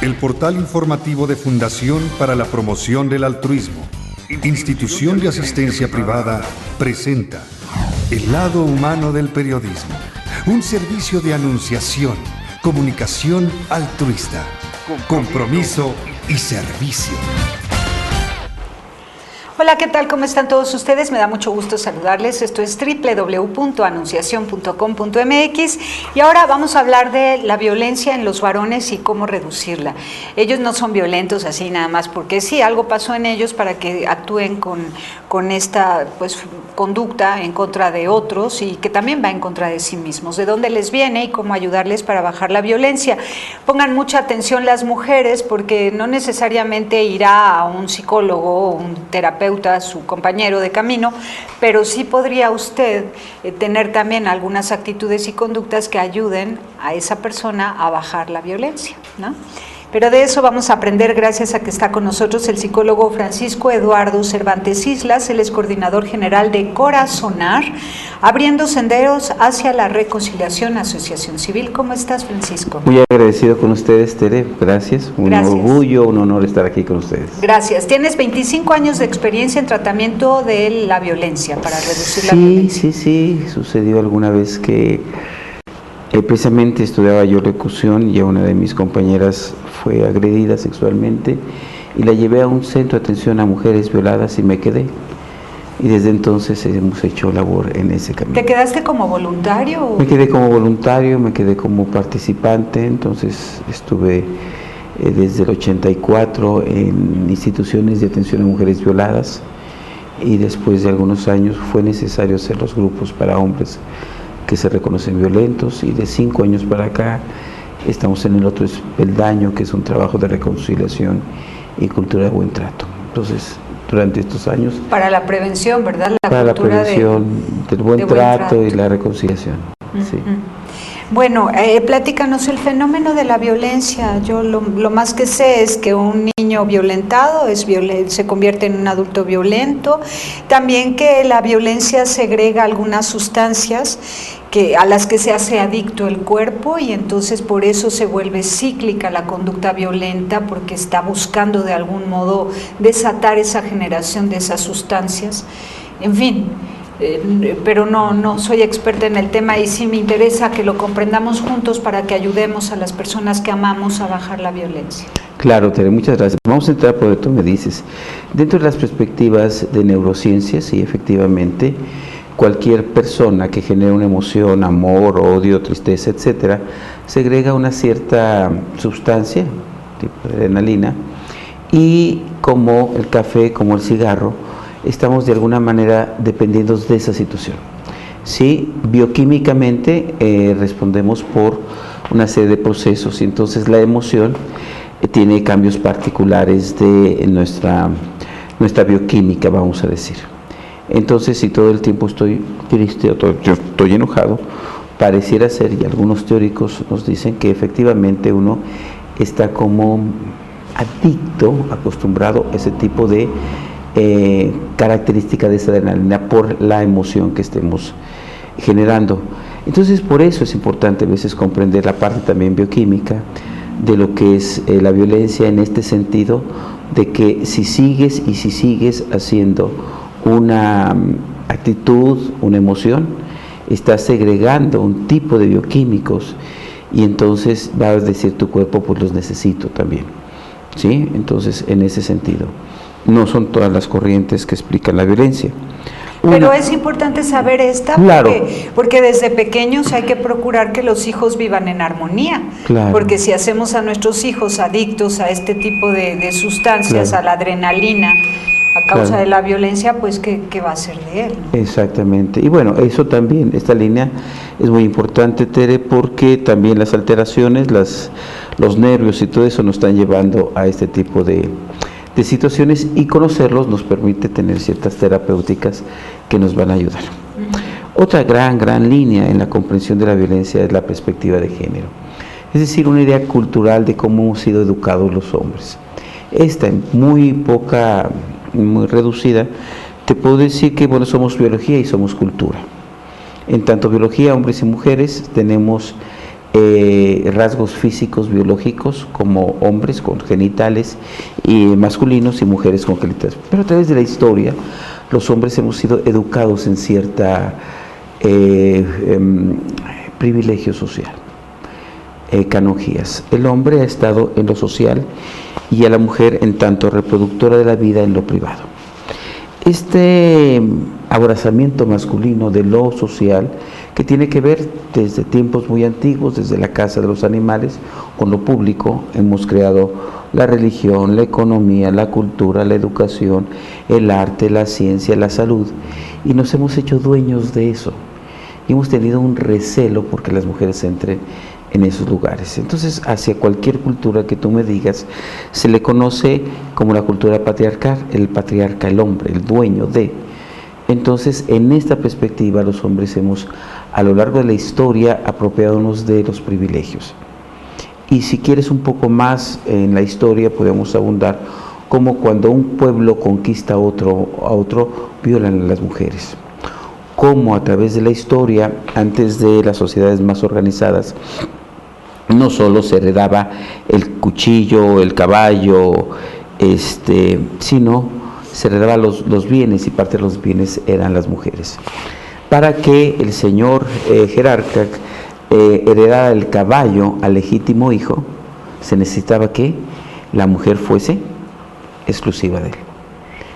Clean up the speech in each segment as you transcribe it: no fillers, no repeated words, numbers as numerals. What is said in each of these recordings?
El portal informativo de Fundación para la Promoción del Altruismo, institución de asistencia privada, presenta El lado humano del periodismo, un servicio de anunciación, comunicación altruista, compromiso y servicio. Hola, ¿qué tal? ¿Cómo están todos ustedes? Me da mucho gusto saludarles. Esto es www.anunciacion.com.mx y ahora vamos a hablar de la violencia en los varones y cómo reducirla. Ellos no son violentos así nada más porque sí, algo pasó en ellos para que actúen con esta conducta en contra de otros y que también va en contra de sí mismos. ¿De dónde les viene y cómo ayudarles para bajar la violencia? Pongan mucha atención las mujeres porque no necesariamente irá a un psicólogo o un terapeuta, su compañero de camino, pero sí podría usted tener también algunas actitudes y conductas que ayuden a esa persona a bajar la violencia, ¿no? Pero de eso vamos a aprender gracias a que está con nosotros el psicólogo Francisco Eduardo Cervantes Islas. Él es coordinador general de Corazonar, Abriendo Senderos hacia la Reconciliación, Asociación Civil. ¿Cómo estás, Francisco? Muy agradecido con ustedes, Tere. Gracias. Gracias. Orgullo, un honor estar aquí con ustedes. Gracias. Tienes 25 años de experiencia en tratamiento de la violencia, para reducir la violencia. Sí. Sucedió alguna vez que precisamente estudiaba yo locución y a una de mis compañeras fue agredida sexualmente y la llevé a un centro de atención a mujeres violadas y me quedé. Y desde entonces hemos hecho labor en ese camino. ¿Te quedaste como voluntario? Me quedé como voluntario, me quedé como participante, entonces estuve desde el 84 en instituciones de atención a mujeres violadas y después de algunos años fue necesario hacer los grupos para hombres que se reconocen violentos y de 5 años para acá estamos en el otro peldaño que es un trabajo de reconciliación y cultura de buen trato. Entonces, durante estos años... Para la prevención, ¿verdad? Para la prevención del buen trato y la reconciliación. Sí. Bueno, platícanos el fenómeno de la violencia. Yo lo más que sé es que un niño violentado se convierte en un adulto violento. También que la violencia segrega algunas sustancias a las que se hace adicto el cuerpo y entonces por eso se vuelve cíclica la conducta violenta porque está buscando de algún modo desatar esa generación de esas sustancias. En fin. Pero no soy experta en el tema y sí me interesa que lo comprendamos juntos para que ayudemos a las personas que amamos a bajar la violencia. Claro, Tere, muchas gracias. Vamos a entrar por lo que tú me dices. Dentro de las perspectivas de neurociencias, sí, efectivamente, cualquier persona que genere una emoción, amor, odio, tristeza, etcétera, segrega una cierta sustancia, tipo adrenalina, y como el café, como el cigarro, estamos de alguna manera dependiendo de esa situación. Sí, bioquímicamente respondemos por una serie de procesos y entonces la emoción tiene cambios particulares de nuestra bioquímica, vamos a decir. Entonces, si todo el tiempo estoy triste o yo estoy enojado, pareciera ser, y algunos teóricos nos dicen que efectivamente uno está como adicto, acostumbrado a ese tipo de característica de esa adrenalina por la emoción que estemos generando. Entonces por eso es importante a veces comprender la parte también bioquímica de lo que es la violencia en este sentido de que si sigues haciendo una actitud, una emoción, estás segregando un tipo de bioquímicos y entonces va a decir tu cuerpo pues los necesito también, ¿sí? Entonces en ese sentido no son todas las corrientes que explican la violencia. Pero es importante saber esta, claro, porque desde pequeños hay que procurar que los hijos vivan en armonía, claro, porque si hacemos a nuestros hijos adictos a este tipo de sustancias, claro, a la adrenalina, a causa, claro, de la violencia, pues ¿qué va a ser de él, ¿no? Exactamente, y bueno, eso también, esta línea es muy importante, Tere, porque también las alteraciones, los nervios y todo eso nos están llevando a este tipo de situaciones y conocerlos nos permite tener ciertas terapéuticas que nos van a ayudar. Otra gran línea en la comprensión de la violencia es la perspectiva de género, es decir, una idea cultural de cómo hemos sido educados los hombres. Esta muy reducida, te puedo decir que bueno, somos biología y somos cultura. En tanto biología, hombres y mujeres, tenemos rasgos físicos biológicos como hombres con genitales y masculinos y mujeres con genitales. Pero a través de la historia los hombres hemos sido educados en cierta privilegio social, canonjías. El hombre ha estado en lo social y a la mujer en tanto reproductora de la vida en lo privado. Este abrazamiento masculino de lo social, que tiene que ver desde tiempos muy antiguos, desde la casa de los animales, con lo público, hemos creado la religión, la economía, la cultura, la educación, el arte, la ciencia, la salud, y nos hemos hecho dueños de eso. Y hemos tenido un recelo porque las mujeres entren en esos lugares. Entonces, hacia cualquier cultura que tú me digas, se le conoce como la cultura patriarcal, el patriarca, el hombre, el dueño de. Entonces, en esta perspectiva, los hombres hemos, a lo largo de la historia, apropiadonos de los privilegios. Y si quieres un poco más en la historia, podemos abundar como cuando un pueblo conquista a otro, violan a las mujeres. Como a través de la historia, antes de las sociedades más organizadas, no solo se heredaba el cuchillo, el caballo, sino se heredaba los bienes, y parte de los bienes eran las mujeres. Para que el señor jerarca heredara el caballo al legítimo hijo, se necesitaba que la mujer fuese exclusiva de él.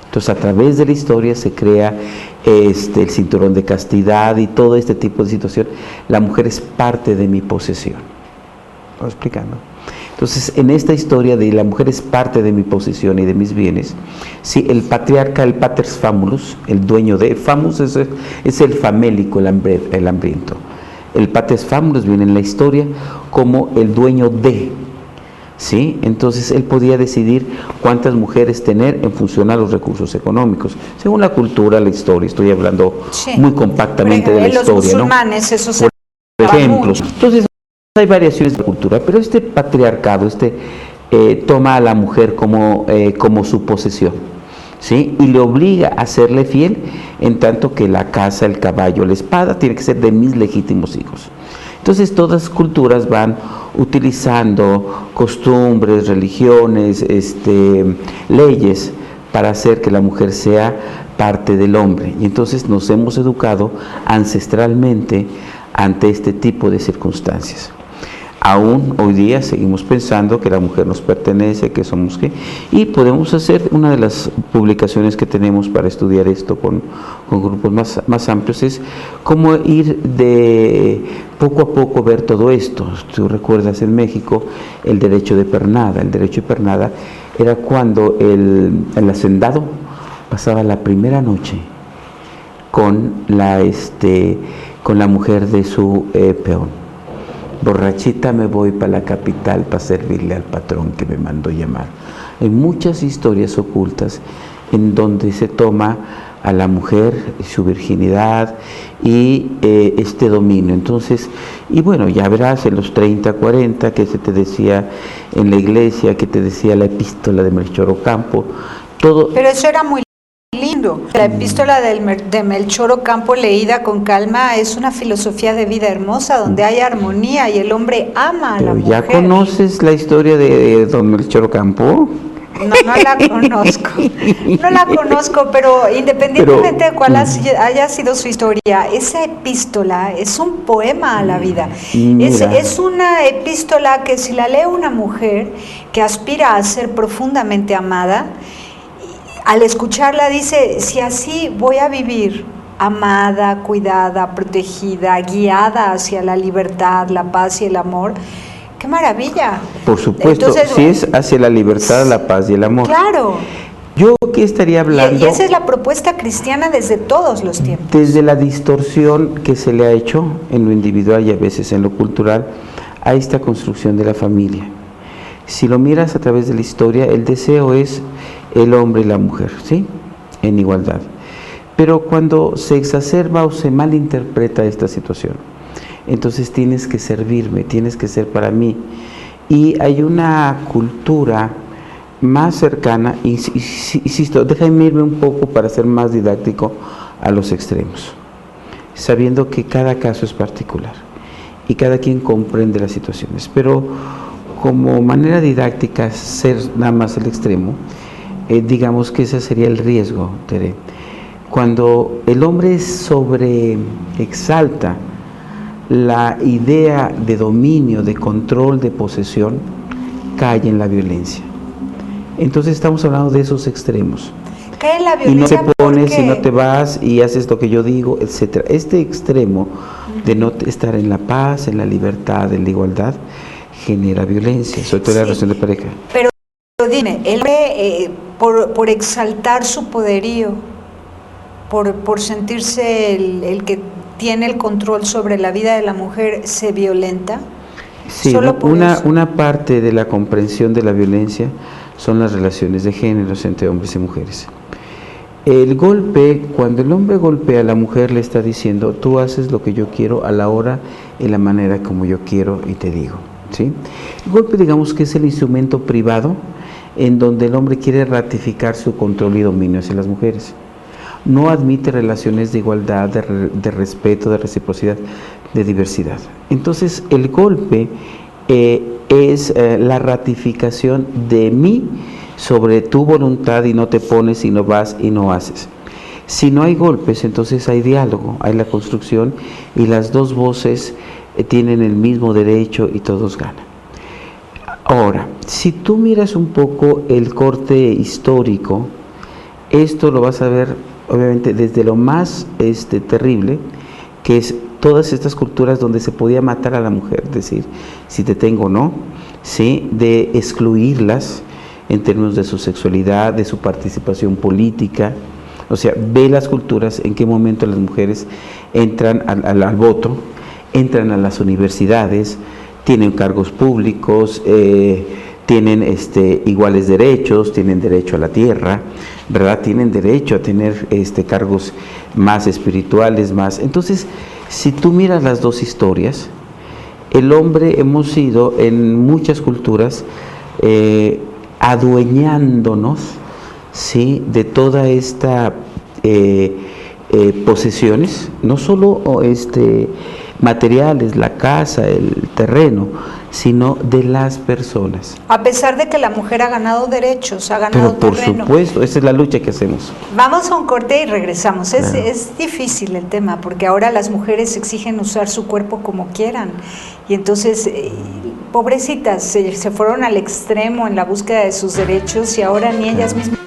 Entonces, a través de la historia se crea el cinturón de castidad y todo este tipo de situación. La mujer es parte de mi posesión. ¿Estoy explicando? Entonces, en esta historia de la mujer es parte de mi posesión y de mis bienes, sí, el patriarca, el paters famulus, el dueño de, famus es el famélico, el hambriento. El paters famulus viene en la historia como el dueño de, ¿sí? Entonces, él podía decidir cuántas mujeres tener en función a los recursos económicos, según la cultura, la historia. Estoy hablando muy compactamente de la historia, los musulmanes, ¿no? Eso se por ejemplo. Entonces, hay variaciones de la cultura, pero este patriarcado toma a la mujer como su posesión, ¿sí? Y le obliga a serle fiel, en tanto que la casa, el caballo, la espada tiene que ser de mis legítimos hijos. Entonces, todas las culturas van utilizando costumbres, religiones, leyes para hacer que la mujer sea parte del hombre. Y entonces nos hemos educado ancestralmente ante este tipo de circunstancias. Aún hoy día seguimos pensando que la mujer nos pertenece, que somos qué, y podemos hacer una de las publicaciones que tenemos para estudiar esto con grupos más amplios, es cómo ir de poco a poco ver todo esto. Tú recuerdas en México el derecho de pernada. El derecho de pernada era cuando el hacendado pasaba la primera noche con la mujer de su peón. Borrachita me voy para la capital para servirle al patrón que me mandó llamar. Hay muchas historias ocultas en donde se toma a la mujer, su virginidad y este dominio. Entonces, y bueno, ya verás en los 30, 40 que se te decía en la iglesia, que te decía la epístola de Melchor Ocampo, todo. Pero eso era muy lindo. La epístola de Melchor Ocampo, leída con calma, es una filosofía de vida hermosa donde hay armonía y el hombre ama a la mujer. ¿Ya conoces la historia de don Melchor Ocampo? No la conozco, pero independientemente de cuál haya sido su historia, esa epístola es un poema a la vida. Es una epístola que si la lee una mujer que aspira a ser profundamente amada, al escucharla dice, si así voy a vivir, amada, cuidada, protegida, guiada hacia la libertad, la paz y el amor, ¡qué maravilla! Por supuesto. Entonces, si es hacia la libertad, la paz y el amor. Claro. Yo aquí estaría hablando... Y esa es la propuesta cristiana desde todos los tiempos. Desde la distorsión que se le ha hecho en lo individual y a veces en lo cultural a esta construcción de la familia. Si lo miras a través de la historia, el deseo es el hombre y la mujer, ¿sí? En igualdad. Pero cuando se exacerba o se malinterpreta esta situación, entonces tienes que servirme, tienes que ser para mí. Y hay una cultura más cercana, insisto, déjame irme un poco para ser más didáctico a los extremos, sabiendo que cada caso es particular y cada quien comprende las situaciones. Pero como manera didáctica, ser nada más el extremo, digamos que ese sería el riesgo, Tere. Cuando el hombre sobreexalta la idea de dominio, de control, de posesión, cae en la violencia. Entonces estamos hablando de esos extremos. Cae en la Y no te violencia pones porque y no te vas y haces lo que yo digo, etcétera. Este extremo de no estar en la paz, en la libertad, en la igualdad, genera violencia, sobre todo en la relación de pareja. Pero dime, el hombre por exaltar su poderío, por sentirse el que tiene el control sobre la vida de la mujer, ¿se violenta? Sí, Solo por eso. una parte de la comprensión de la violencia son las relaciones de géneros entre hombres y mujeres. El golpe, cuando el hombre golpea a la mujer, le está diciendo, tú haces lo que yo quiero a la hora y la manera como yo quiero y te digo, ¿sí? El golpe, digamos que es el instrumento privado en donde el hombre quiere ratificar su control y dominio hacia las mujeres. No admite relaciones de igualdad, de respeto, de reciprocidad, de diversidad. Entonces, el golpe es la ratificación de mí sobre tu voluntad y no te pones y no vas y no haces. Si no hay golpes, entonces hay diálogo, hay la construcción y las dos voces tienen el mismo derecho y todos ganan. Ahora, si tú miras un poco el corte histórico, esto lo vas a ver obviamente desde lo más terrible, que es todas estas culturas donde se podía matar a la mujer, es decir, si te tengo o no, ¿sí? De excluirlas en términos de su sexualidad, de su participación política. O sea, ve las culturas en qué momento las mujeres entran al voto, entran a las universidades, tienen cargos públicos, tienen iguales derechos, tienen derecho a la tierra, ¿verdad? Tienen derecho a tener cargos más espirituales, más. Entonces, si tú miras las dos historias, el hombre hemos sido en muchas culturas adueñándonos, ¿sí? De toda esta posesiones, no solo materiales, la casa, el terreno, sino de las personas. A pesar de que la mujer ha ganado derechos, ha ganado Pero por terreno. supuesto, esa es la lucha que hacemos. Vamos a un corte y regresamos. Claro. Es difícil el tema, porque ahora las mujeres exigen usar su cuerpo como quieran. Y entonces, pobrecitas, se fueron al extremo en la búsqueda de sus derechos y ahora ni ellas mismas.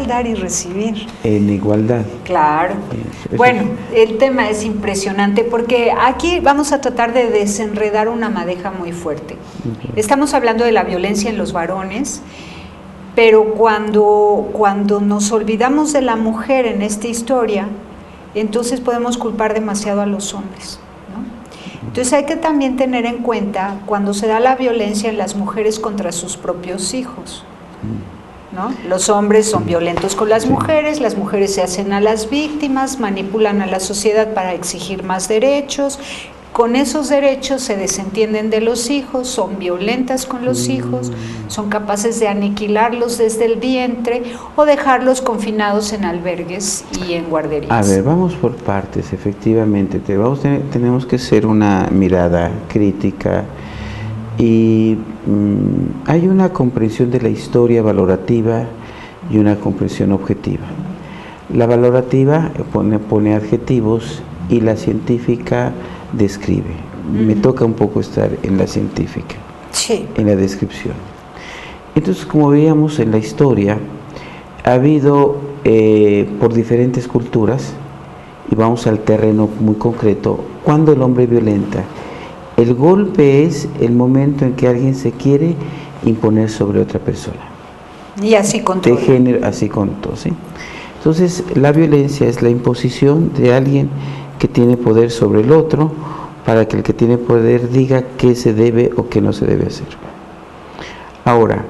al dar y recibir. En igualdad. Claro. Bueno, el tema es impresionante porque aquí vamos a tratar de desenredar una madeja muy fuerte. Estamos hablando de la violencia en los varones, pero cuando nos olvidamos de la mujer en esta historia, entonces podemos culpar demasiado a los hombres, ¿no? Entonces hay que también tener en cuenta cuando se da la violencia en las mujeres contra sus propios hijos, ¿no? Los hombres son violentos con las mujeres se hacen a las víctimas, manipulan a la sociedad para exigir más derechos, con esos derechos se desentienden de los hijos, son violentas con los hijos, son capaces de aniquilarlos desde el vientre o dejarlos confinados en albergues y en guarderías. A ver, vamos por partes, efectivamente. Tenemos que hacer una mirada crítica y hay una comprensión de la historia valorativa y una comprensión objetiva. La valorativa pone adjetivos y la científica describe. Me toca un poco estar en la científica, sí, en la descripción. Entonces, como veíamos en la historia, ha habido por diferentes culturas, y vamos al terreno muy concreto, cuando el hombre violenta. El golpe es el momento en que alguien se quiere imponer sobre otra persona. Y así con todo. De género, así con todo, ¿sí? Entonces, la violencia es la imposición de alguien que tiene poder sobre el otro, para que el que tiene poder diga qué se debe o qué no se debe hacer. Ahora,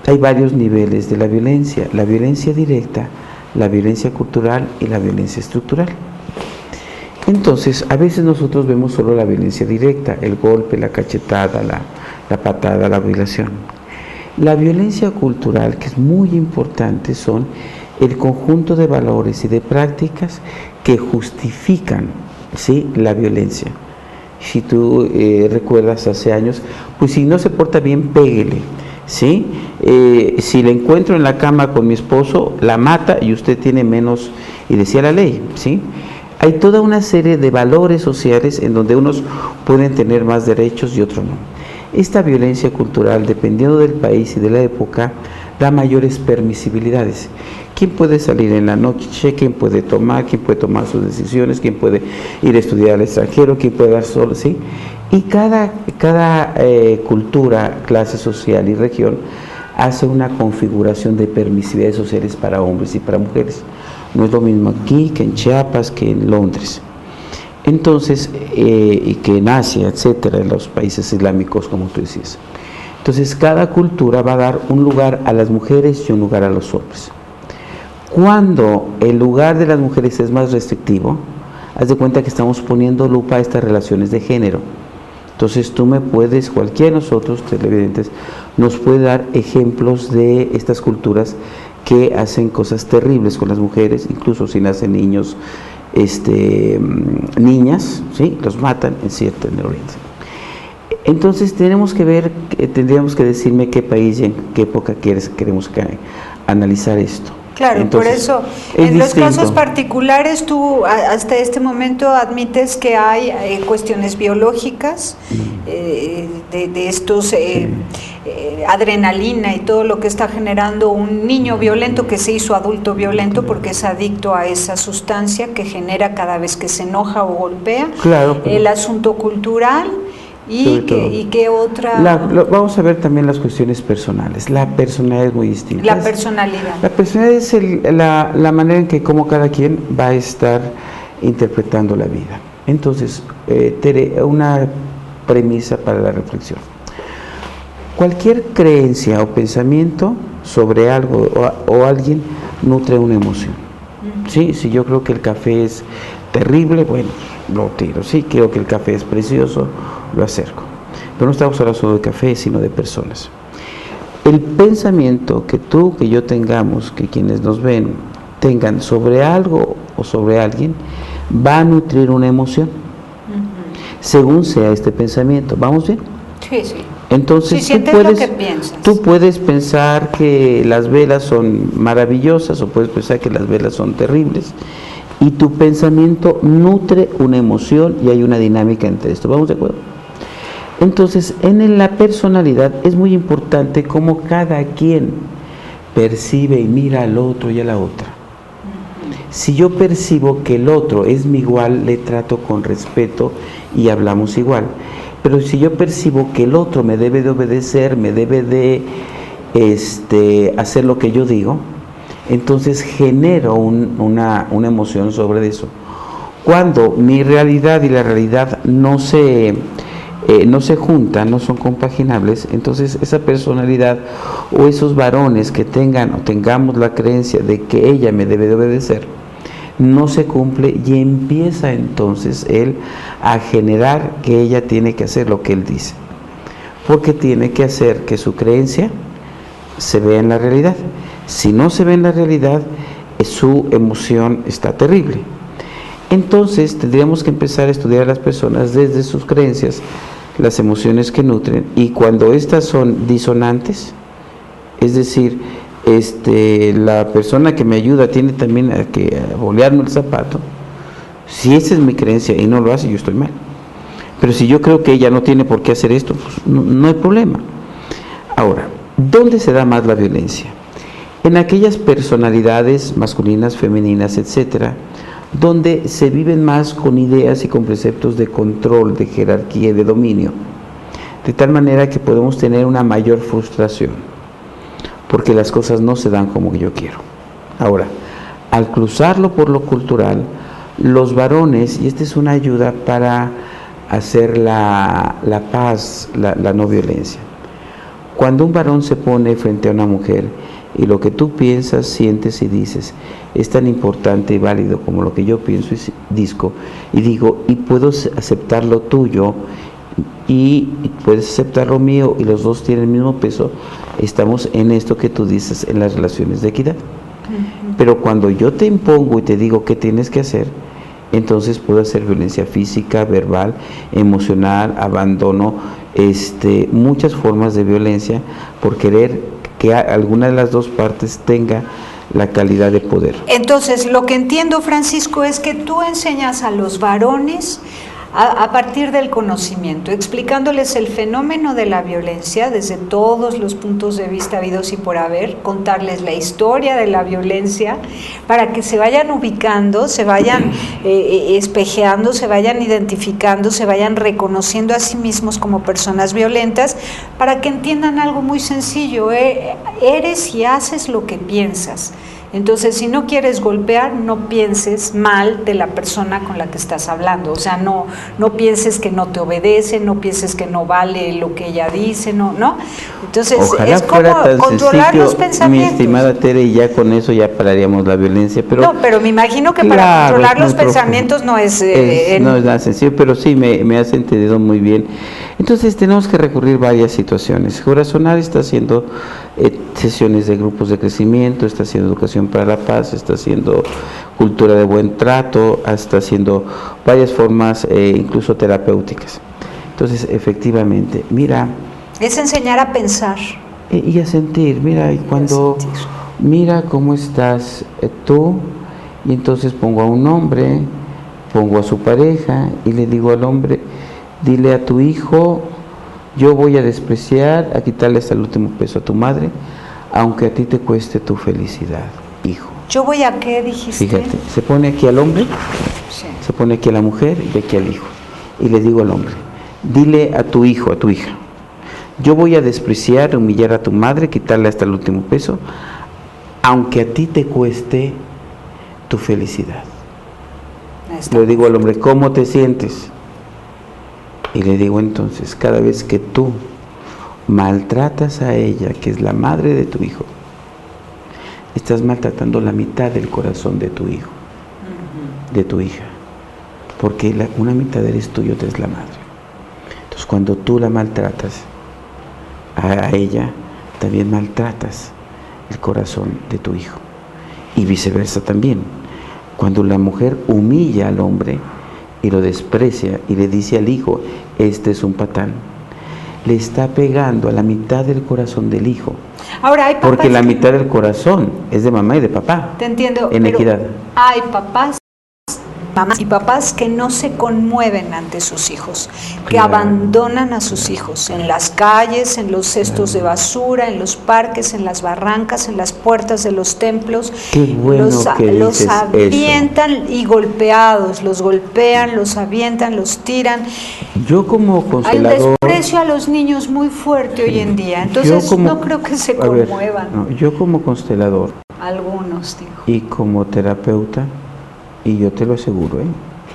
hay varios niveles de la violencia directa, la violencia cultural y la violencia estructural. Entonces, a veces nosotros vemos solo la violencia directa, el golpe, la cachetada, la patada, la violación. La violencia cultural, que es muy importante, son el conjunto de valores y de prácticas que justifican, ¿sí?, la violencia. Si tú recuerdas hace años, pues si no se porta bien, péguele, ¿sí? Si le encuentro en la cama con mi esposo, la mata y usted tiene menos, y decía la ley, ¿sí? Hay toda una serie de valores sociales en donde unos pueden tener más derechos y otros no. Esta violencia cultural, dependiendo del país y de la época, da mayores permisibilidades. ¿Quién puede salir en la noche? ¿Quién puede tomar sus decisiones? ¿Quién puede ir a estudiar al extranjero? ¿Quién puede dar solo? ¿Sí? Y cada cultura, clase social y región hace una configuración de permisividades sociales para hombres y para mujeres. No es lo mismo aquí que en Chiapas, que en Londres. Entonces, y que en Asia, etcétera, en los países islámicos, como tú decías. Entonces, cada cultura va a dar un lugar a las mujeres y un lugar a los hombres. Cuando el lugar de las mujeres es más restrictivo, haz de cuenta que estamos poniendo lupa a estas relaciones de género. Entonces tú me puedes, cualquiera de nosotros, televidentes, nos puede dar ejemplos de estas culturas que hacen cosas terribles con las mujeres, incluso si nacen niños, niñas, ¿sí?, los matan en el Oriente. Entonces tendríamos que decirme qué país y en qué época queremos analizar esto. Claro, entonces, por eso, en los casos particulares, tú hasta este momento admites que hay cuestiones biológicas, de estos, adrenalina y todo lo que está generando un niño violento que se hizo adulto violento porque es adicto a esa sustancia que genera cada vez que se enoja o golpea. Claro. El asunto cultural. ¿Y qué otra? Vamos a ver también las cuestiones personales. La personalidad es muy distinta. La personalidad. La personalidad es la manera en que como cada quien va a estar interpretando la vida. Entonces, una premisa para la reflexión. Cualquier creencia o pensamiento sobre algo o alguien nutre una emoción. ¿Sí? Si yo creo que el café es terrible, bueno, lo tiro. Sí, creo que el café es precioso, lo acerco. Pero no estamos hablando solo de café, sino de personas. El pensamiento que tú, que yo tengamos, que quienes nos ven tengan sobre algo o sobre alguien, va a nutrir una emoción, según sea este pensamiento. ¿Vamos bien? Sí, sí. Entonces tú puedes pensar que las velas son maravillosas o puedes pensar que las velas son terribles. Y tu pensamiento nutre una emoción y hay una dinámica entre esto. ¿Vamos de acuerdo? Entonces, en la personalidad es muy importante cómo cada quien percibe y mira al otro y a la otra. Si yo percibo que el otro es mi igual, le trato con respeto y hablamos igual. Pero si yo percibo que el otro me debe de obedecer, me debe de hacer lo que yo digo, entonces genero una emoción sobre eso. Cuando mi realidad y la realidad no se juntan, no son compaginables, entonces esa personalidad o esos varones que tengan o tengamos la creencia de que ella me debe de obedecer, no se cumple y empieza entonces él a generar que ella tiene que hacer lo que él dice, porque tiene que hacer que su creencia se vea en la realidad. Si no se ve en la realidad, su emoción está terrible. Entonces tendríamos que empezar a estudiar a las personas desde sus creencias, las emociones que nutren, y cuando estas son disonantes, es decir, la persona que me ayuda tiene también que bolearme el zapato. Si esa es mi creencia y no lo hace, yo estoy mal. Pero si yo creo que ella no tiene por qué hacer esto, pues no hay problema. Ahora, ¿dónde se da más la violencia? En aquellas personalidades masculinas, femeninas, etcétera, donde se viven más con ideas y con preceptos de control, de jerarquía y de dominio, de tal manera que podemos tener una mayor frustración, porque las cosas no se dan como yo quiero. Ahora, al cruzarlo por lo cultural, los varones, y esta es una ayuda para hacer la paz, la no violencia. Cuando un varón se pone frente a una mujer y lo que tú piensas, sientes y dices es tan importante y válido como lo que yo pienso y digo, y puedo aceptar lo tuyo y puedes aceptar lo mío y los dos tienen el mismo peso, estamos en esto que tú dices, en las relaciones de equidad. Pero cuando yo te impongo y te digo qué tienes que hacer, entonces puedo hacer violencia física, verbal, emocional, abandono, muchas formas de violencia por querer que alguna de las dos partes tenga la calidad de poder. Entonces, lo que entiendo, Francisco, es que tú enseñas a los varones a partir del conocimiento, explicándoles el fenómeno de la violencia desde todos los puntos de vista habidos y por haber, contarles la historia de la violencia para que se vayan ubicando, se vayan espejeando, se vayan identificando, se vayan reconociendo a sí mismos como personas violentas, para que entiendan algo muy sencillo: eres y haces lo que piensas. Entonces, si no quieres golpear, no pienses mal de la persona con la que estás hablando. O sea, no pienses que no te obedece, no pienses que no vale lo que ella dice, ¿no? Entonces, ojalá es como controlar los pensamientos. Mi estimada Tere, y ya con eso ya pararíamos la violencia. Pero pero me imagino que para controlar los pensamientos no es... no es nada sencillo, pero sí me has entendido muy bien. Entonces, tenemos que recurrir a varias situaciones. Corazonar está haciendo sesiones de grupos de crecimiento, está haciendo educación para la paz, está haciendo cultura de buen trato, está haciendo varias formas incluso terapéuticas. Entonces, efectivamente, mira, es enseñar a pensar y a sentir. Mira, y cuando mira cómo estás tú, y entonces pongo a un hombre, pongo a su pareja y le digo al hombre: dile a tu hijo, yo voy a despreciar, a quitarle hasta el último peso a tu madre, aunque a ti te cueste tu felicidad, hijo. ¿Yo voy a qué, dijiste? Fíjate, se pone aquí al hombre, sí, se pone aquí a la mujer y aquí al hijo. Y le digo al hombre: dile a tu hijo, a tu hija, yo voy a despreciar, humillar a tu madre, quitarle hasta el último peso, aunque a ti te cueste tu felicidad. Le digo al hombre: ¿cómo te sientes? Y le digo entonces: cada vez que tú maltratas a ella, que es la madre de tu hijo, estás maltratando la mitad del corazón de tu hijo, de tu hija, porque una mitad eres tú y otra es la madre. Entonces, cuando tú la maltratas a ella, también maltratas el corazón de tu hijo, y viceversa también. Cuando la mujer humilla al hombre y lo desprecia y le dice al hijo: este es un patán, le está pegando a la mitad del corazón del hijo. Ahora, hay papás, porque la mitad del corazón es de mamá y de papá. Te entiendo. En equidad. Hay papás mamás y papás que no se conmueven ante sus hijos, que Claro. abandonan a sus hijos en las calles, en los cestos de basura, en los parques, en las barrancas, en las puertas de los templos. Qué bueno que los dices avientan y golpeados, los golpean, los avientan, los tiran. Yo como Hay un constelador... desprecio a los niños muy fuerte hoy en día, entonces no creo que se a ver, conmuevan. no, yo como constelador Algunos, digo. y como terapeuta, y yo te lo aseguro,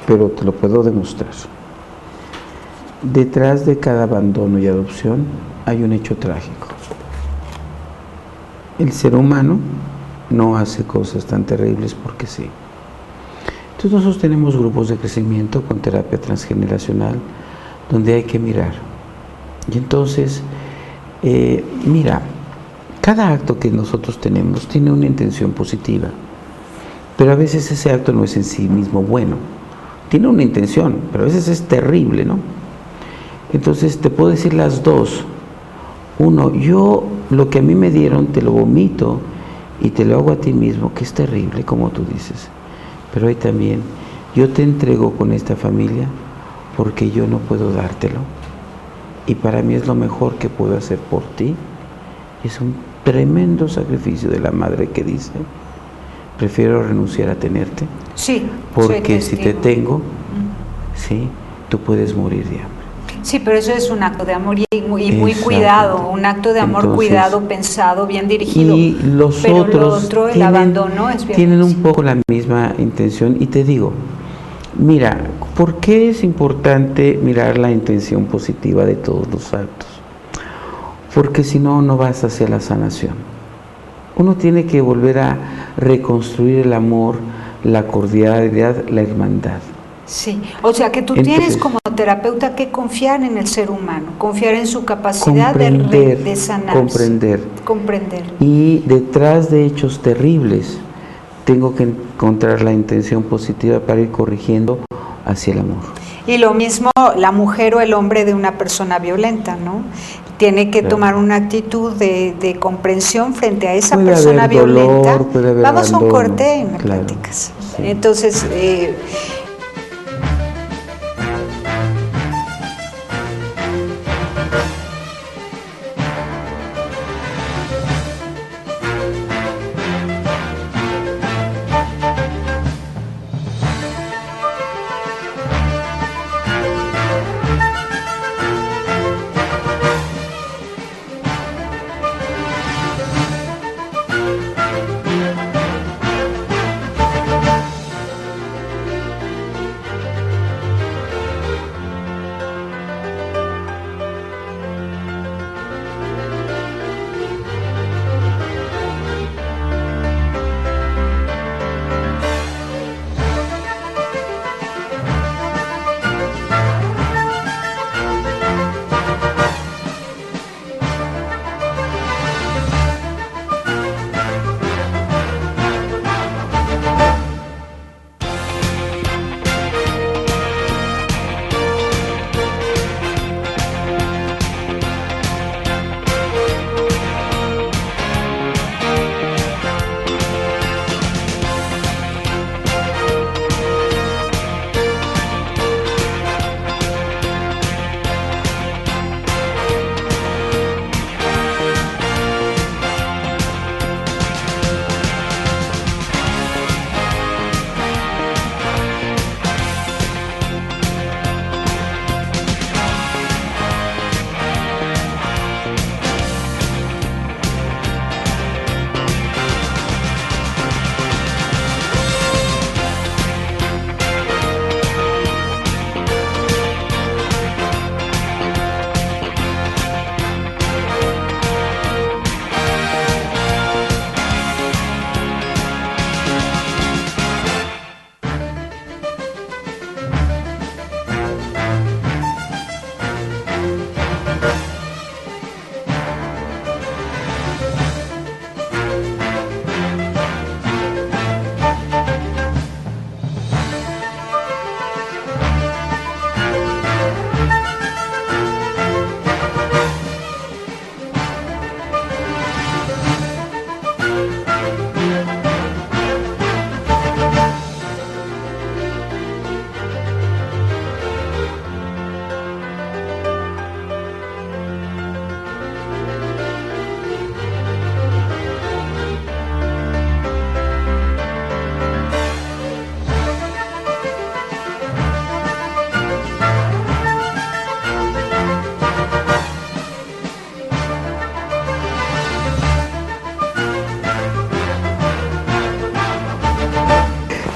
pero te lo puedo demostrar. Detrás de cada abandono y adopción hay un hecho trágico. El ser humano no hace cosas tan terribles porque sí. Entonces nosotros tenemos grupos de crecimiento con terapia transgeneracional donde hay que mirar. Y entonces, mira, cada acto que nosotros tenemos tiene una intención positiva, pero a veces ese acto no es en sí mismo bueno. Tiene una intención, pero a veces es terrible, ¿no? Entonces te puedo decir las dos. Uno, yo lo que a mí me dieron te lo vomito y te lo hago a ti mismo, que es terrible, como tú dices. Pero hay también, yo te entrego con esta familia porque yo no puedo dártelo. Y para mí es lo mejor que puedo hacer por ti. Es un tremendo sacrificio de la madre que dice, prefiero renunciar a tenerte. Sí, Porque si te tengo, sí, tú puedes morir de hambre. Sí, pero eso es un acto de amor y muy Exacto. cuidado, un acto de amor. Entonces, cuidado, pensado, bien dirigido. Y los pero otros lo otro, el abandono, es bien tienen un poco la misma intención. Y te digo, mira, ¿por qué es importante mirar la intención positiva de todos los actos? Porque si no, no vas hacia la sanación. Uno tiene que volver a reconstruir el amor, la cordialidad, la hermandad. Sí, o sea que tú tienes como terapeuta que confiar en el ser humano, confiar en su capacidad de sanarse. Comprender. Y detrás de hechos terribles, tengo que encontrar la intención positiva para ir corrigiendo hacia el amor. Y lo mismo la mujer o el hombre de una persona violenta, ¿no? Tiene que tomar una actitud de comprensión frente a esa persona violenta. Vamos a un corte y me platicas. Sí. Entonces,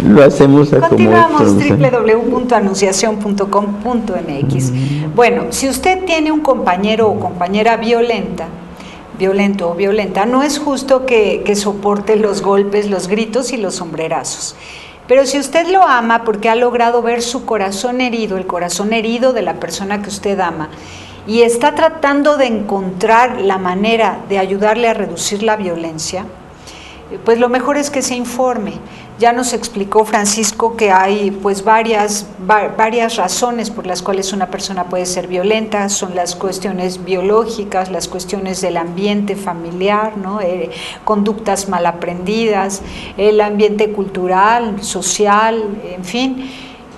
Lo hacemos a Continuamos, www.anunciacion.com.mx. Bueno, si usted tiene un compañero o compañera violento o violenta, no es justo que soporte los golpes, los gritos y los sombrerazos. Pero si usted lo ama porque ha logrado ver su corazón herido, el corazón herido de la persona que usted ama, y está tratando de encontrar la manera de ayudarle a reducir la violencia, pues lo mejor es que se informe. Ya nos explicó Francisco que hay pues varias razones por las cuales una persona puede ser violenta. Son las cuestiones biológicas, las cuestiones del ambiente familiar, ¿no? Conductas mal aprendidas, el ambiente cultural, social, en fin.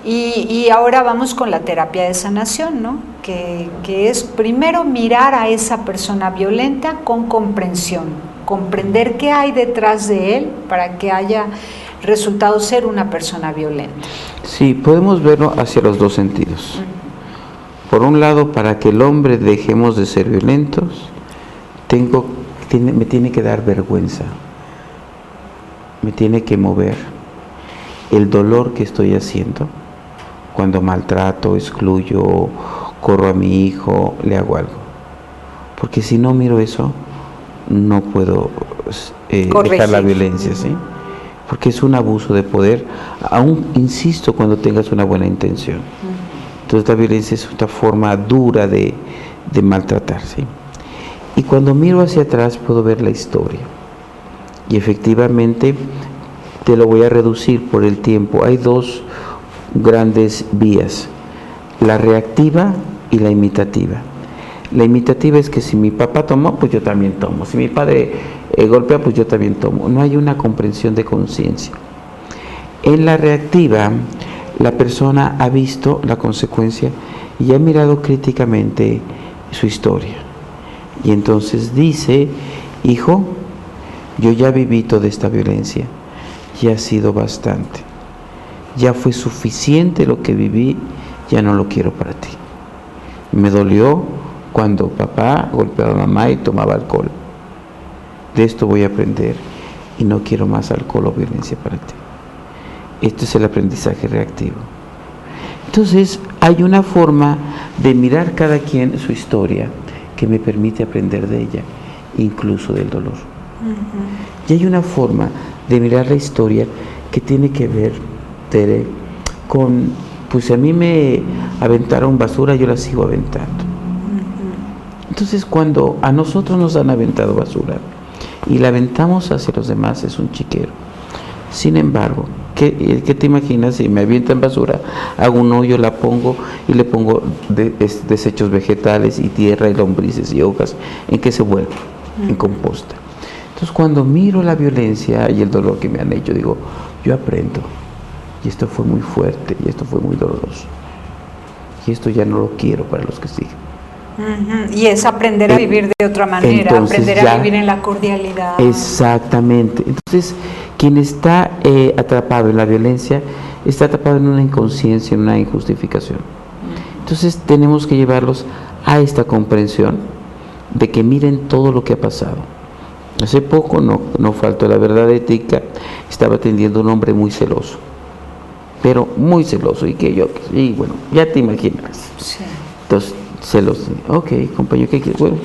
Y ahora vamos con la terapia de sanación, ¿no? Que es primero mirar a esa persona violenta con comprensión, comprender qué hay detrás de él para que haya resultado ser una persona violenta. Sí, podemos verlo hacia los dos sentidos. Por un lado, para que el hombre dejemos de ser violentos, me tiene que dar vergüenza, me tiene que mover el dolor que estoy haciendo cuando maltrato, excluyo, corro a mi hijo, le hago algo. Porque si no miro eso, no puedo dejar la violencia, ¿sí? Porque es un abuso de poder, aún insisto cuando tengas una buena intención. Entonces la violencia es una forma dura de maltratar, ¿sí? Y cuando miro hacia atrás puedo ver la historia. Y efectivamente te lo voy a reducir por el tiempo. Hay dos grandes vías, la reactiva y la imitativa. La imitativa es que si mi papá tomó, pues yo también tomo. Si mi padre golpea, pues yo también tomo. No hay una comprensión de conciencia. En la reactiva, la persona ha visto la consecuencia y ha mirado críticamente su historia. Y entonces dice, hijo, yo ya viví toda esta violencia, ya ha sido bastante. Ya fue suficiente lo que viví, ya no lo quiero para ti. Me dolió cuando papá golpeaba a mamá y tomaba alcohol. De esto voy a aprender y no quiero más alcohol o violencia para ti. Esto es el aprendizaje reactivo. Entonces, hay una forma de mirar cada quien su historia que me permite aprender de ella, incluso del dolor. Y hay una forma de mirar la historia que tiene que ver, Tere, con, pues si a mí me aventaron basura, yo la sigo aventando. Entonces, cuando a nosotros nos han aventado basura y la aventamos hacia los demás, es un chiquero. Sin embargo, ¿qué te imaginas? Si me avientan basura, hago un hoyo, la pongo y le pongo desechos vegetales y tierra y lombrices y hojas, ¿en qué se vuelve? En composta. Entonces, cuando miro la violencia y el dolor que me han hecho, digo, yo aprendo. Y esto fue muy fuerte, y esto fue muy doloroso. Y esto ya no lo quiero para los que siguen. Y es aprender a vivir de otra manera, aprender a vivir en la cordialidad. Exactamente. Entonces, quien está atrapado en la violencia, está atrapado en una inconsciencia, en una injustificación. Entonces, tenemos que llevarlos a esta comprensión de que miren todo lo que ha pasado. Hace poco, no faltó la verdad ética, estaba atendiendo a un hombre muy celoso, pero muy celoso, y bueno, ya te imaginas. Sí. Entonces, celoso. Ok, compañero, ¿qué quieres? Bueno,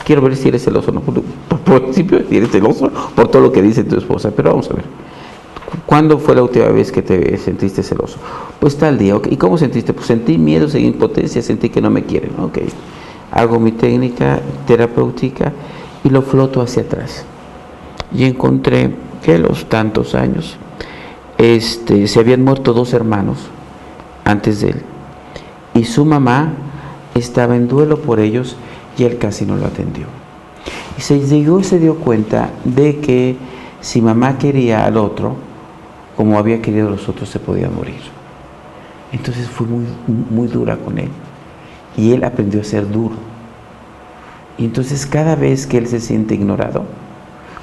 quiero ver si eres celoso o no. Por principio, si eres celoso por todo lo que dice tu esposa, pero vamos a ver. ¿Cuándo fue la última vez que te sentiste celoso? Pues tal día. Okay. ¿Y cómo sentiste? Pues sentí miedo, sentí impotencia, sentí que no me quieren. Ok. Hago mi técnica terapéutica y lo floto hacia atrás. Y encontré que a los tantos años se habían muerto 2 hermanos antes de él. Y su mamá estaba en duelo por ellos y él casi no lo atendió. Y se dio cuenta de que si mamá quería al otro, como había querido a los otros, se podía morir. Entonces fue muy, muy dura con él. Y él aprendió a ser duro. Y entonces cada vez que él se siente ignorado,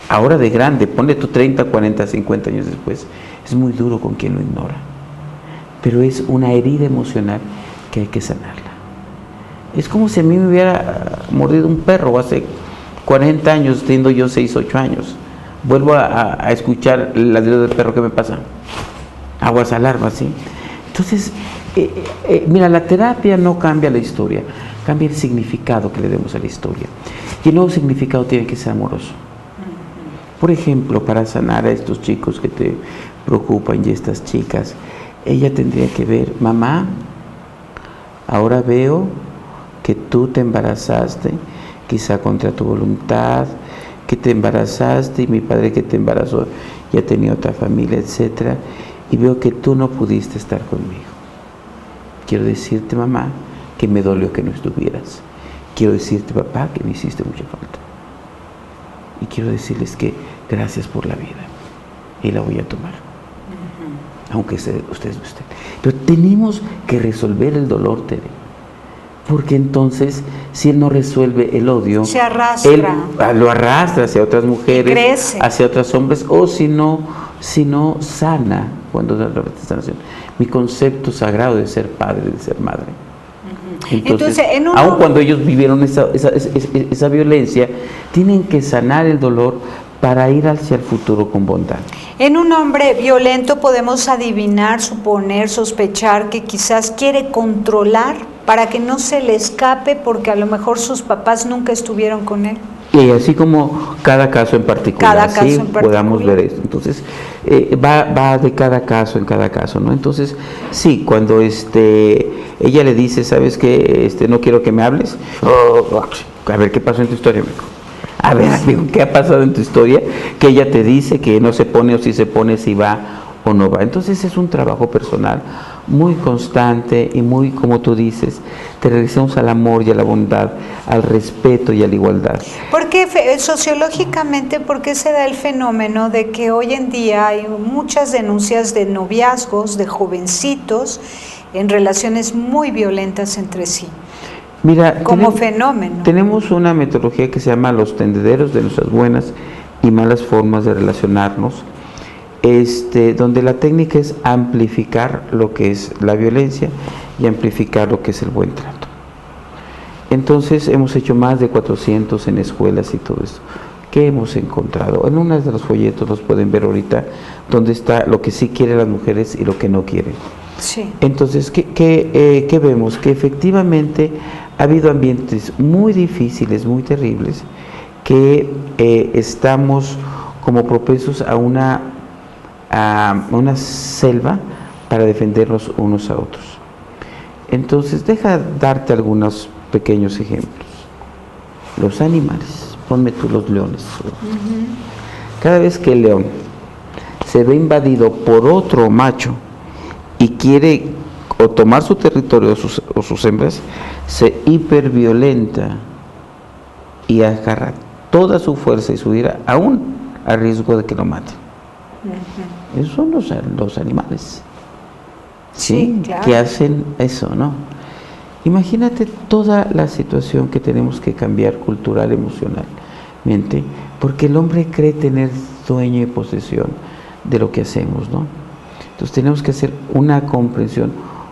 ahora de grande, ponle tú 30, 40, 50 años después, es muy duro con quien lo ignora. Pero es una herida emocional que hay que sanarla. Es como si a mí me hubiera mordido un perro hace 40 años, teniendo yo 6, 8 años. Vuelvo a escuchar el ladrido del perro, ¿qué me pasa? aguas, alarmas, ¿sí? Entonces, mira, la terapia no cambia la historia, cambia el significado que le demos a la historia. Y el nuevo significado tiene que ser amoroso. Por ejemplo, para sanar a estos chicos que te preocupan y estas chicas, ella tendría que ver: mamá, ahora veo que tú te embarazaste, quizá contra tu voluntad, que te embarazaste y mi padre que te embarazó ya tenía otra familia, etcétera, y veo que tú no pudiste estar conmigo. Quiero decirte, mamá, que me dolió que no estuvieras. Quiero decirte, papá, que me hiciste mucha falta. Y quiero decirles que gracias por la vida y la voy a tomar, aunque ustedes no estén. Pero tenemos que resolver el dolor, Tere, porque entonces si él no resuelve el odio, se arrastra, él lo arrastra hacia otras mujeres, hacia otros hombres, o si no sana. Cuando da la sanación, mi concepto sagrado de ser padre, de ser madre. Entonces, aun cuando ellos vivieron esa violencia, tienen que sanar el dolor para ir hacia el futuro con bondad. En un hombre violento podemos adivinar, suponer, sospechar que quizás quiere controlar para que no se le escape, porque a lo mejor sus papás nunca estuvieron con él. Y así como cada caso en particular, ¿sí? Podamos ver esto. Entonces, va de cada caso en cada caso, ¿no? Entonces, sí, cuando ella le dice, ¿sabes qué? No quiero que me hables. A ver, ¿qué pasó en tu historia, amigo? A ver, amigo, ¿qué ha pasado en tu historia? Que ella te dice que no se pone, o si se pone, si va o no va. Entonces es un trabajo personal muy constante y muy, como tú dices, te regresamos al amor y a la bondad, al respeto y a la igualdad. Porque sociológicamente, ¿por qué se da el fenómeno de que hoy en día hay muchas denuncias de noviazgos, de jovencitos, en relaciones muy violentas entre sí? Mira, como fenómeno. Tenemos una metodología que se llama los tendederos de nuestras buenas y malas formas de relacionarnos, donde la técnica es amplificar lo que es la violencia y amplificar lo que es el buen trato. Entonces hemos hecho más de 400 en escuelas y todo esto. ¿Qué hemos encontrado? En uno de los folletos los pueden ver ahorita, donde está lo que sí quieren las mujeres y lo que no quieren. Sí. Entonces, ¿qué vemos? Que efectivamente ha habido ambientes muy difíciles, muy terribles, que estamos como propensos a una selva para defendernos unos a otros. Entonces, deja darte algunos pequeños ejemplos. Los animales, ponme tú los leones. Cada vez que el león se ve invadido por otro macho y quiere o tomar su territorio o sus hembras, se hiperviolenta y agarra toda su fuerza y su ira, aún a riesgo de que lo maten. Esos son los animales, ¿sí? Claro. Que hacen eso, ¿no? Imagínate toda la situación que tenemos que cambiar cultural, emocionalmente, porque el hombre cree tener dueño y posesión de lo que hacemos, ¿no? Entonces tenemos que hacer una comprensión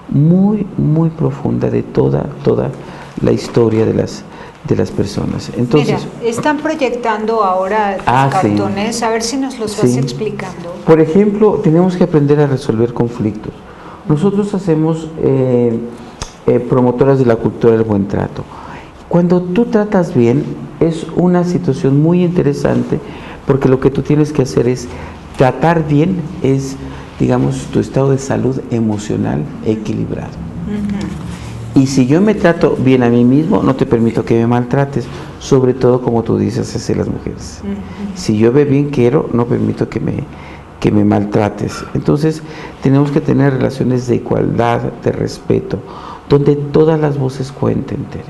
muy, muy profunda de toda la historia de las personas. Entonces, mira, están proyectando ahora cartones, sí. A ver si nos los vas explicando. Por ejemplo, tenemos que aprender a resolver conflictos. Nosotros hacemos promotoras de la cultura del buen trato. Cuando tú tratas bien, es una situación muy interesante, porque lo que tú tienes que hacer es tratar bien, es, digamos, tu estado de salud emocional equilibrado. Y si yo me trato bien a mí mismo, no te permito que me maltrates, sobre todo como tú dices, hacia las mujeres. Si yo ve bien quiero, no permito que me maltrates. Entonces, tenemos que tener relaciones de igualdad, de respeto, donde todas las voces cuenten, Tere.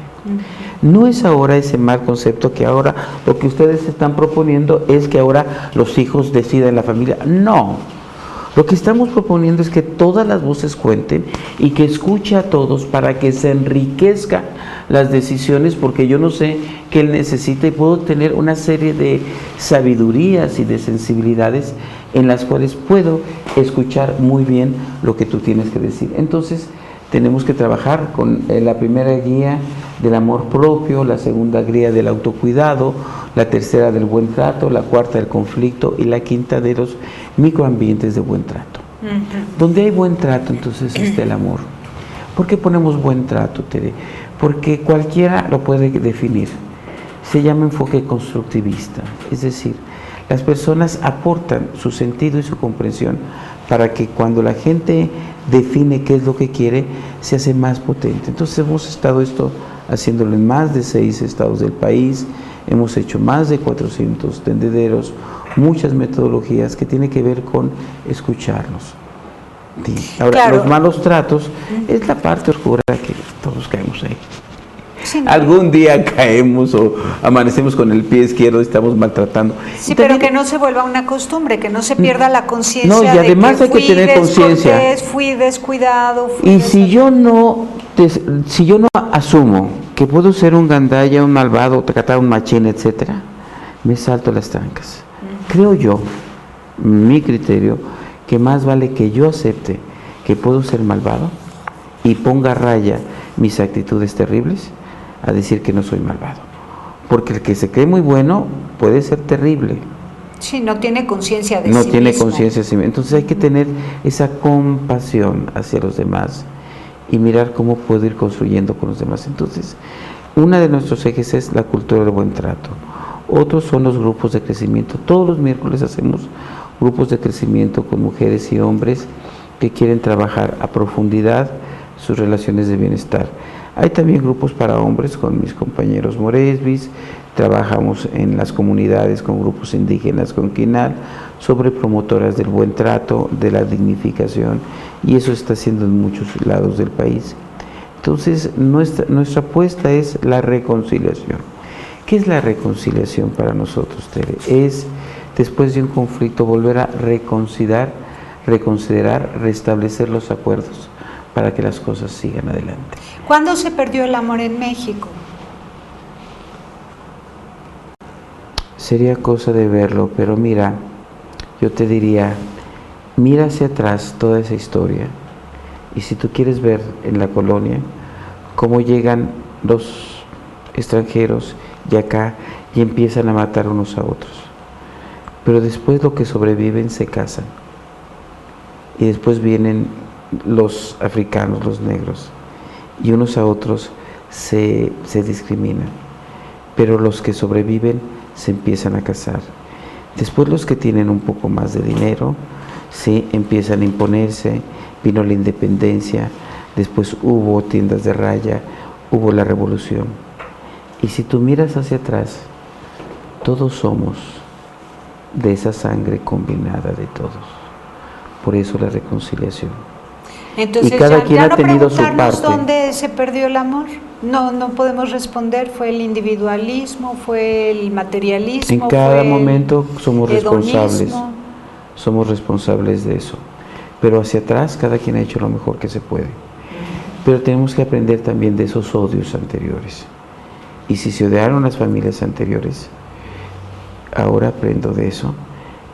No es ahora ese mal concepto que ahora lo que ustedes están proponiendo es que ahora los hijos decidan la familia. No. Lo que estamos proponiendo es que todas las voces cuenten y que escuche a todos para que se enriquezcan las decisiones, porque yo no sé qué él necesita y puedo tener una serie de sabidurías y de sensibilidades en las cuales puedo escuchar muy bien lo que tú tienes que decir. Entonces, tenemos que trabajar con la primera guía del amor propio, la segunda guía del autocuidado, la tercera del buen trato, la cuarta del conflicto y la quinta de los microambientes de buen trato. Donde hay buen trato, entonces está el amor. ¿Por qué ponemos buen trato, Tere? Porque cualquiera lo puede definir. Se llama enfoque constructivista, es decir, las personas aportan su sentido y su comprensión para que cuando la gente define qué es lo que quiere, se hace más potente. Entonces hemos estado haciéndolo en más de 6 estados del país, hemos hecho más de 400 tendederos, muchas metodologías que tienen que ver con escucharnos. Sí. Ahora, los malos tratos es la parte oscura que todos caemos ahí. Sí, ¿no? Algún día caemos o amanecemos con el pie izquierdo y estamos maltratando. Sí, pero que no se vuelva una costumbre, que no se pierda la conciencia. No, y además de que hay que tener conciencia. Fui descuidado. Y si yo no asumo que puedo ser un gandalla, un malvado, tacatá, un machín, etcétera, me salto las trancas. Creo yo, mi criterio, que más vale que yo acepte que puedo ser malvado y ponga a raya mis actitudes terribles a decir que no soy malvado. Porque el que se cree muy bueno puede ser terrible. Sí, no tiene conciencia de sí mismo. No tiene conciencia de sí mismo. Entonces hay que tener esa compasión hacia los demás y mirar cómo puedo ir construyendo con los demás. Entonces, uno de nuestros ejes es la cultura del buen trato. Otros son los grupos de crecimiento. Todos los miércoles hacemos grupos de crecimiento con mujeres y hombres que quieren trabajar a profundidad sus relaciones de bienestar. Hay también grupos para hombres con mis compañeros Moresbis, trabajamos en las comunidades con grupos indígenas con Quinal, sobre promotoras del buen trato, de la dignificación, y eso está haciendo en muchos lados del país. Entonces, nuestra apuesta es la reconciliación. ¿Qué es la reconciliación para nosotros, Tere? Es, después de un conflicto, volver a reconsiderar, restablecer los acuerdos para que las cosas sigan adelante. ¿Cuándo se perdió el amor en México? Sería cosa de verlo, pero mira, yo te diría, mira hacia atrás toda esa historia, y si tú quieres ver en la colonia cómo llegan los extranjeros y acá y empiezan a matar unos a otros, pero después lo que sobreviven se casan, y después vienen los africanos, los negros, y unos a otros se discriminan, pero los que sobreviven se empiezan a casar. Después los que tienen un poco más de dinero, sí, empiezan a imponerse, vino la independencia, después hubo tiendas de raya, hubo la revolución. Y si tú miras hacia atrás, todos somos de esa sangre combinada de todos. Por eso la reconciliación. Entonces, y cada quien ya ha no tenido su parte. ¿Dónde se perdió el amor? No podemos responder. ¿Fue el individualismo? ¿Fue el materialismo? En cada momento somos hedonismo? responsables. Somos responsables de eso. Pero hacia atrás cada quien ha hecho lo mejor que se puede. Pero tenemos que aprender también de esos odios anteriores. Y si se odiaron las familias anteriores, ahora aprendo de eso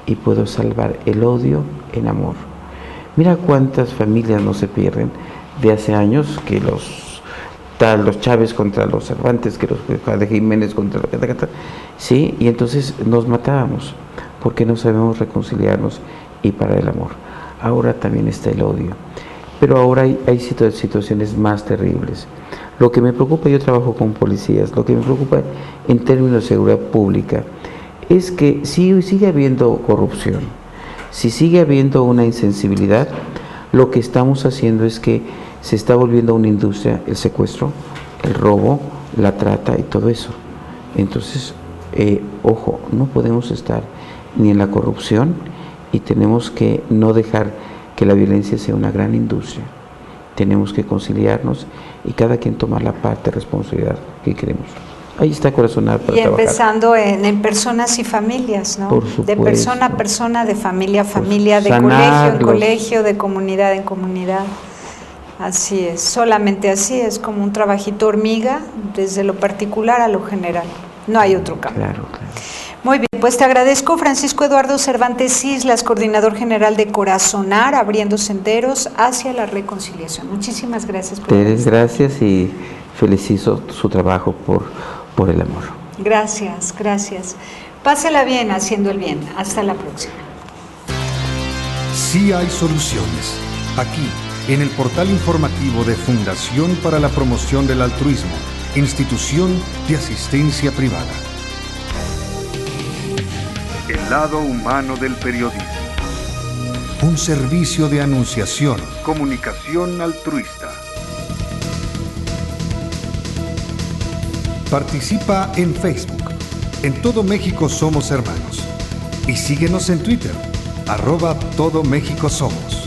y puedo salvar el odio en amor. Mira cuántas familias no se pierden de hace años, que los Chávez contra los Cervantes, que los de Jiménez contra los... Sí, y entonces nos matábamos porque no sabemos reconciliarnos y para el amor. Ahora también está el odio, pero ahora hay situaciones más terribles. Lo que me preocupa, yo trabajo con policías, lo que me preocupa en términos de seguridad pública es que si sigue habiendo corrupción, si sigue habiendo una insensibilidad, lo que estamos haciendo es que se está volviendo una industria el secuestro, el robo, la trata y todo eso. Entonces, ojo, no podemos estar ni en la corrupción y tenemos que no dejar que la violencia sea una gran industria. Tenemos que conciliarnos y cada quien tomar la parte de responsabilidad que queremos. Ahí está Corazonar para trabajar. Y empezando en personas y familias, ¿no? Por supuesto. De persona a persona, de familia a familia, de sanarlos. colegio en colegio, de comunidad en comunidad. Así es, solamente así, es como un trabajito hormiga, desde lo particular a lo general. No hay otro campo. Claro. Muy bien, pues te agradezco, Francisco Eduardo Cervantes Islas, coordinador general de Corazonar, abriendo senderos hacia la reconciliación. Muchísimas gracias. Gracias y felicito su trabajo por el amor. Gracias. Pásela bien haciendo el bien. Hasta la próxima. Sí hay soluciones. Aquí, en el portal informativo de Fundación para la Promoción del Altruismo, Institución de Asistencia Privada. El lado humano del periodismo. Un servicio de anunciación, comunicación altruista. Participa en Facebook. En Todo México Somos Hermanos. Y síguenos en Twitter, @Todo México Somos.